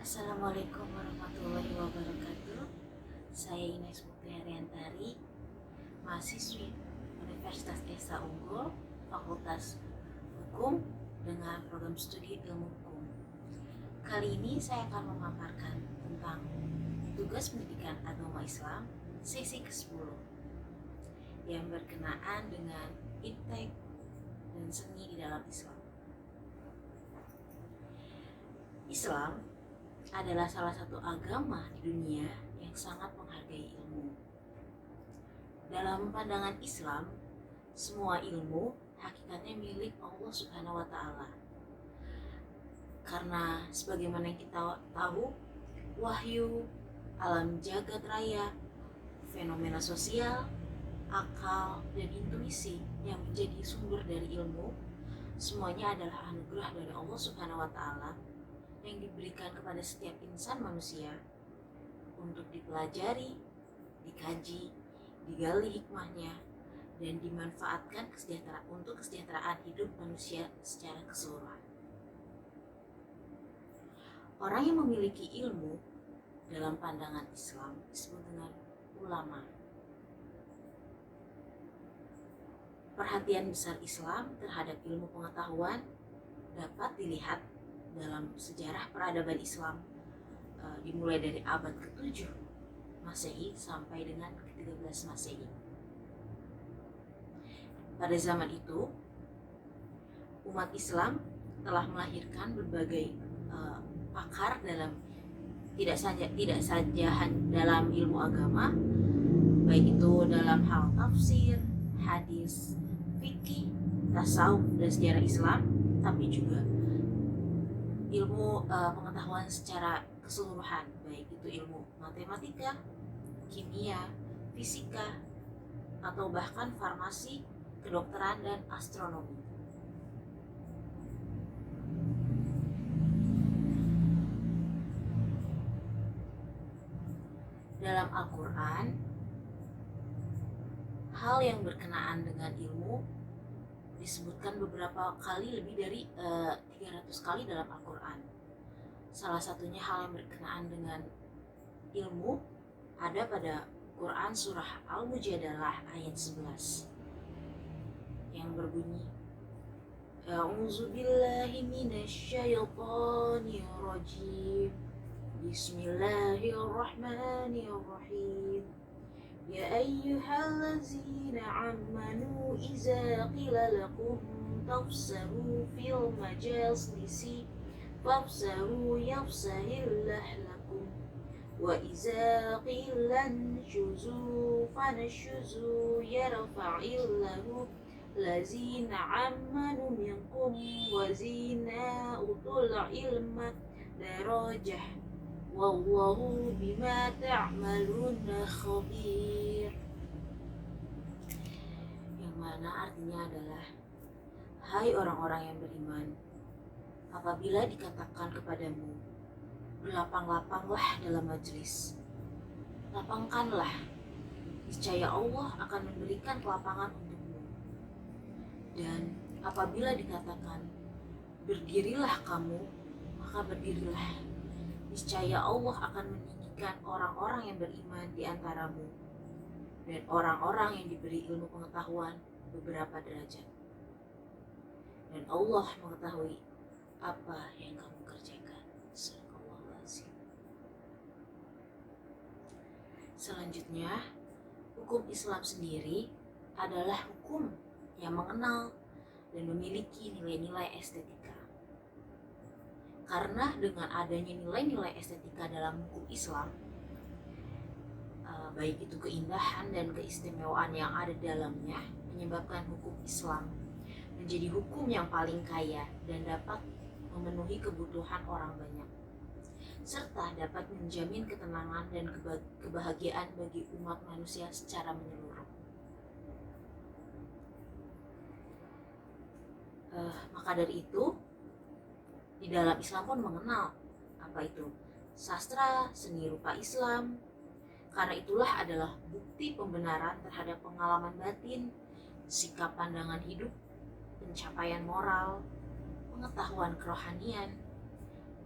Assalamualaikum warahmatullahi wabarakatuh. Saya Ines Putri Haryanti, mahasiswi Universitas Esa Unggul, Fakultas Hukum dengan program studi Ilmu Hukum. Kali ini saya akan memaparkan tentang tugas pendidikan agama Islam sesi ke-10 yang berkenaan dengan iptek dan seni di dalam Islam. Islam adalah salah satu agama di dunia yang sangat menghargai ilmu. Dalam pandangan Islam, semua ilmu hakikatnya milik Allah Subhanahu wa Ta'ala. Karena sebagaimana yang kita tahu, wahyu, alam jagat raya, fenomena sosial, akal, dan intuisi yang menjadi sumber dari ilmu, semuanya adalah anugerah dari Allah Subhanahu wa Ta'ala yang diberikan kepada setiap insan manusia untuk dipelajari, dikaji, digali hikmahnya, dan dimanfaatkan untuk kesejahteraan hidup manusia secara keseluruhan. Orang yang memiliki ilmu dalam pandangan Islam disebut dengan ulama. Perhatian besar Islam terhadap ilmu pengetahuan dapat dilihat dalam sejarah peradaban Islam, dimulai dari abad ke-7 Masehi sampai dengan ke-13 Masehi. Pada zaman itu, umat Islam telah melahirkan berbagai pakar dalam tidak saja dalam ilmu agama, baik itu dalam hal tafsir, hadis, fikih, tasawuf, dan sejarah Islam, tapi juga ilmu pengetahuan secara keseluruhan, baik itu ilmu matematika, kimia, fisika, atau bahkan farmasi, kedokteran, dan astronomi. Dalam Al-Quran, hal yang berkenaan dengan ilmu disebutkan beberapa kali, lebih dari 300 kali dalam Al-Quran. Salah satunya hal yang berkenaan dengan ilmu ada pada Quran surah Al-Mujadalah ayat 11 yang berbunyi, A'udzu billahi minasyaitonir rajim. Bismillahirrahmanirrahim. Ya ayyuhallazina amanu iza qila lakum tafsaru fil majalisi fafsaru yafsahillah lakum wa iza qila nshuzu fanashuzu yarfa'illahu lazina amanu minkum wa zina utul ilma darajah wallahu bima ta'maluna khabir. Yang mana artinya adalah, hai orang-orang yang beriman, apabila dikatakan kepadamu, berlapang-lapanglah dalam majelis, lapangkanlah, niscaya Allah akan memberikan kelapangan untukmu. Dan apabila dikatakan, berdirilah kamu, maka berdirilah, niscaya Allah akan meninggikan orang-orang yang beriman di antaramu dan orang-orang yang diberi ilmu pengetahuan beberapa derajat. Dan Allah mengetahui apa yang kamu kerjakan. Sadaqallahul-Azim. Selanjutnya, hukum Islam sendiri adalah hukum yang mengenal dan memiliki nilai-nilai estetika. Karena dengan adanya nilai-nilai estetika dalam hukum Islam, baik itu keindahan dan keistimewaan yang ada dalamnya, menyebabkan hukum Islam menjadi hukum yang paling kaya dan dapat memenuhi kebutuhan orang banyak, serta dapat menjamin ketenangan dan kebahagiaan bagi umat manusia secara menyeluruh. Maka dari itu, di dalam Islam pun mengenal apa itu sastra, seni rupa Islam. Karena itulah adalah bukti pembenaran terhadap pengalaman batin, sikap pandangan hidup, pencapaian moral, pengetahuan kerohanian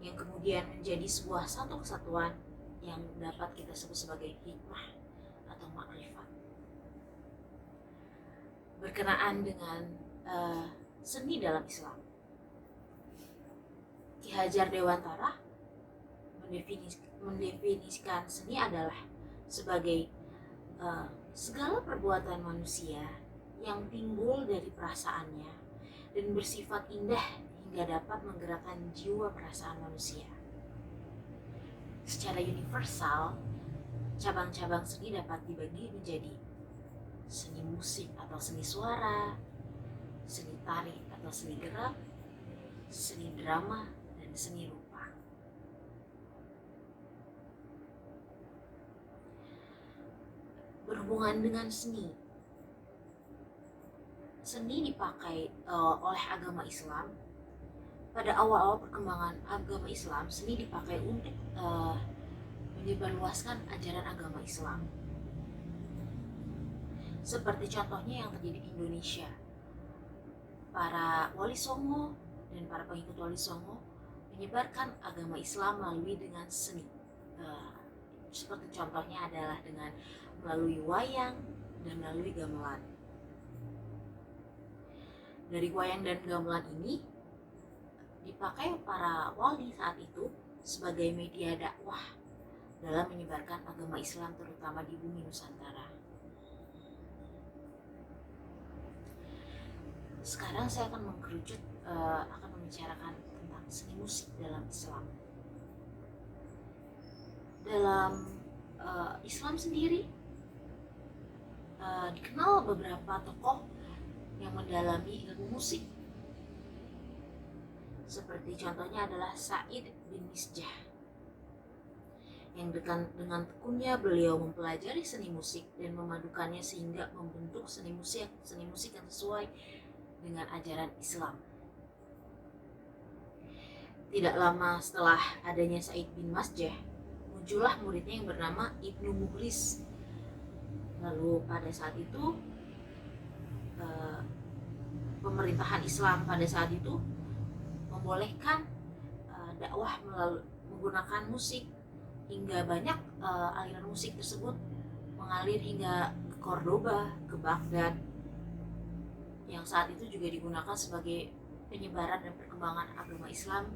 yang kemudian menjadi sebuah satu kesatuan yang dapat kita sebut sebagai hikmah atau makrifat. Berkenaan dengan seni dalam Islam, Ki Hajar Dewantara mendefinisikan seni adalah sebagai segala perbuatan manusia yang timbul dari perasaannya dan bersifat indah hingga dapat menggerakkan jiwa perasaan manusia. Secara universal, cabang-cabang seni dapat dibagi menjadi seni musik atau seni suara, seni tari atau seni gerak, seni drama, dan seni rupa. Berhubungan dengan seni dipakai oleh agama Islam. Pada awal-awal perkembangan agama Islam, seni dipakai untuk menyebarluaskan ajaran agama Islam. Seperti contohnya yang terjadi di Indonesia. Para wali songo dan para pengikut wali songo menyebarkan agama Islam melalui dengan seni. Seperti contohnya adalah dengan melalui wayang dan melalui gamelan. Dari wayang dan gamelan ini dipakai para wali saat itu sebagai media dakwah dalam menyebarkan agama Islam terutama di bumi Nusantara. Sekarang saya akan mengkerucut, akan membicarakan tentang seni musik dalam Islam. Dalam Islam sendiri dikenal beberapa tokoh yang mendalami ilmu musik. Seperti contohnya adalah Sa'id bin Misjah, yang dengan tekunnya beliau mempelajari seni musik dan memadukannya sehingga membentuk seni musik yang sesuai dengan ajaran Islam. Tidak lama setelah adanya Sa'id bin Misjah, muncullah muridnya yang bernama Ibnu Mukhlis. Lalu pada saat itu pemerintahan Islam pada saat itu membolehkan dakwah menggunakan musik, hingga banyak aliran musik tersebut mengalir hingga ke Cordoba, ke Baghdad, yang saat itu juga digunakan sebagai penyebaran dan perkembangan agama Islam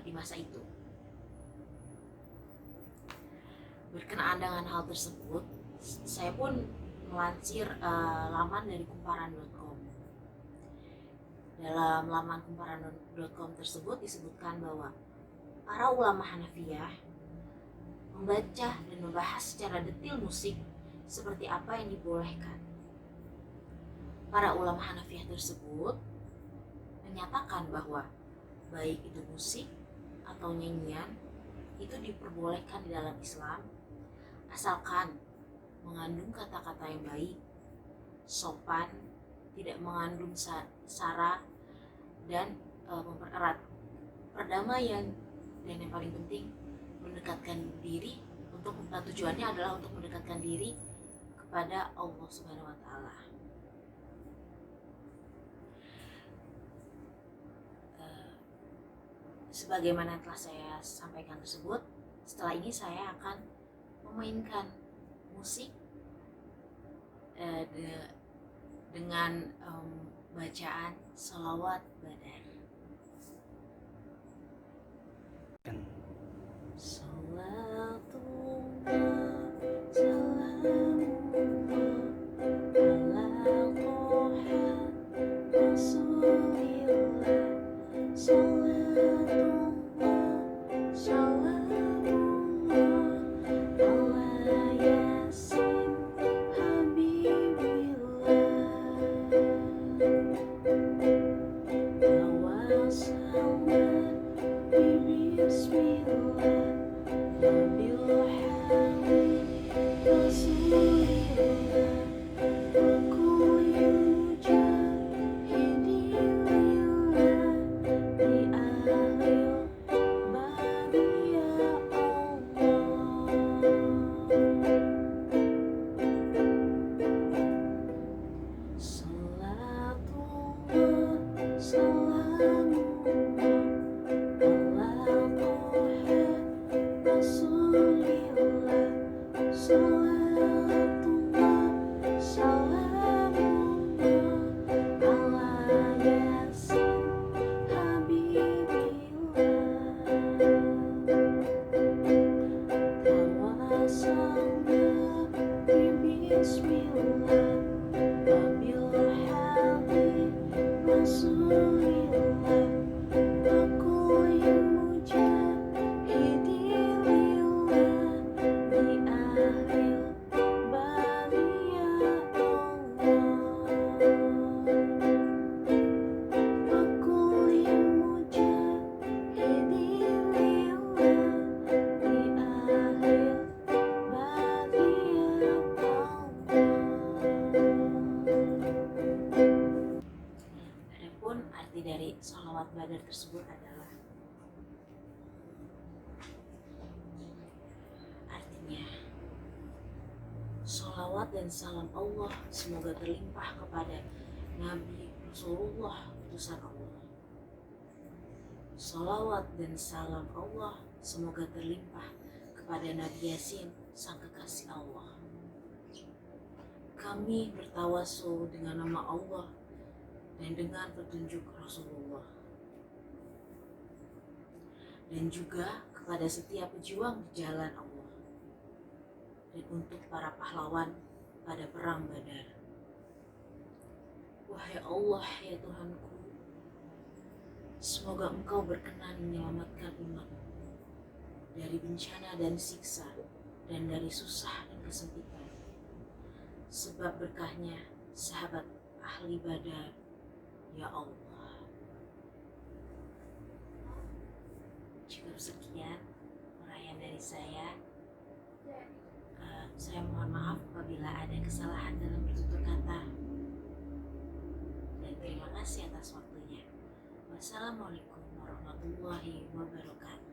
di masa itu. Berkenaan dengan hal tersebut, saya pun melansir laman dari kumparan.com. Dalam laman kumparan.com tersebut disebutkan bahwa para ulama Hanafiyah membaca dan membahas secara detail musik seperti apa yang dibolehkan. Para ulama Hanafiyah tersebut menyatakan bahwa baik itu musik atau nyanyian itu diperbolehkan di dalam Islam asalkan mengandung kata-kata yang baik, sopan, tidak mengandung sara, dan mempererat perdamaian, dan yang paling penting mendekatkan diri. Tujuannya adalah untuk mendekatkan diri kepada Allah Subhanahu wa Ta'ala. Sebagaimana telah saya sampaikan tersebut, setelah ini saya akan memainkan musik dengan bacaan sholawat badar. Salawat dan salam Allah semoga terlimpah kepada Nabi Rasulullah utusan Allah. Salawat dan salam Allah semoga terlimpah kepada Nabi Yasin, sang kekasih Allah. Kami bertawasul dengan nama Allah dan dengan petunjuk Rasulullah. Dan juga kepada setiap pejuang di jalan Allah. Dan untuk para pahlawan pada perang Badar. Wahai Allah ya Tuhanku, semoga Engkau berkenan menyelamatkan umat dari bencana dan siksa dan dari susah dan kesempitan. Sebab berkahnya sahabat ahli Badar, ya Allah. Cukup sekian uraian dari saya. Saya mohon maaf apabila ada kesalahan dalam bertutur kata. Dan terima kasih atas waktunya. Wassalamualaikum warahmatullahi wabarakatuh.